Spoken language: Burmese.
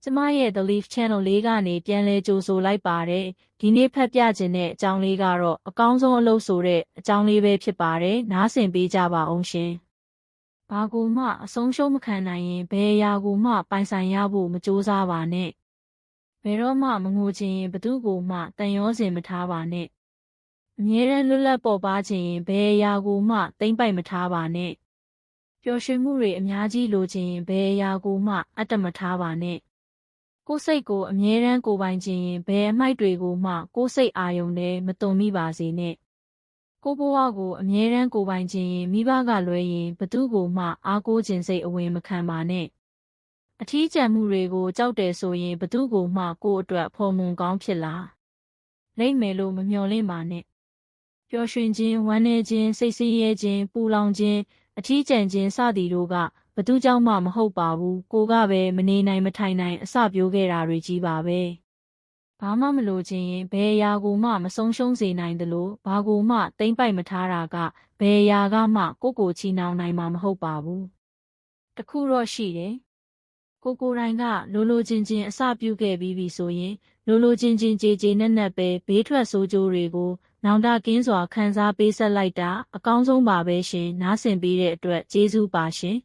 ကျမရဲ့ The Leaf Channel လေးကနေပြန်လည်ကြိုဆိုလိုက်ပါတယ်။ဒီနေ့ဖတ်ပြခြင်းတဲ့အကြောင်းလေးကတော့အကောင်းဆုံးအလုပ်ဆိုတဲ့အကြောင်းလေးပဲဖြစ်ပါတယ်။နားဆင်ပေးကြပါအောင်ရှင်။ဘာကိုမှအဆုံးရှုံးမခံနိုင်ရင်ဘယ်အရာကိုမှပိုင်ဆိုင်ရဖို့မကြိုးစားပါနဲ့။ဘယ်တော့မှမငိုချင်ရင်ဘသူကိုမှတန်ရောစင်မထားပါနဲ့။အမြဲတမ်းလွတ်လပ်ပေါ်ပါချင်ရင်ဘယ်အရာကိုမှသိမ့်ပိုက်မထားပါနဲ့။ပျော်ရွှင်မှုတွေအများကြီးလိုချင်ရင်ဘယ်အရာကိုမှအတ္တမထားပါနဲ့။ကိုယ်စိတ်ကိုအမြဲတမ်းကိုယ်ပိုင်ခြင်းရင်ဘယ်အမိုက်တွေကိုမှကိုယ်စိတ်အာရုံနဲ့မသွန်မိပါစေနဲ့ကိုယ်ဘဝကိုအမြဲတမ်းကိုယ်ပိုင်ခြင်းရင်မိဘကလွဲရင်ဘသူကိုမှအားကိုးခြင်းစိတ်အဝင်မခံပါနဲ့အထီးကျန်မှုတွေကိုကြောက်တယ်ဆိုရင်ဘသူကိုမှကိုယ့်အတွက်ဖော်မွန်ကောင်းဖြစ်လာလိမ့်မယ်လို့မမျှော်လင့်ပါနဲ့ပျော်ရွှင်ခြင်းဝမ်းနည်းခြင်းစိတ်ဆင်းရဲခြင်းပူလောင်ခြင်းအထီးကျန်ခြင်းစသည်တို့ကဘသူကြောင့်မှမဟုတ်ပါဘူးကိုကပဲမနေနိုင်မထိုင်နိုင်အစပြိုးခဲ့တာတွေကြီးပါပဲဘာမှမလိုချင်ရင်ဘယ်အရာကိုမှမဆုံးရှုံးစေနိုင်သလိုဘာကိုမှသိမ့်ပိုက်မထားတာကဘယ်အရာကမှကိုချီနှောင်နိုင်မှာမဟုတ်ပါဘူးတခုတော့ရှိတယ်ကိုယ်တိုင်ကလိုချင်အစပြုခဲ့ပြီးပြီဆိုရင်လိုချင်ကြေနက်ပဲဘေးထွက်ဆိုးကျိုးတွေကိုနောင်တကင်းစွာခံစားပေးဆက်လိုက်တာအကောင်းဆုံးပါပဲရှင်နားဆင်ပေးတဲ့အတွက်ကျေးဇူးပါရှင်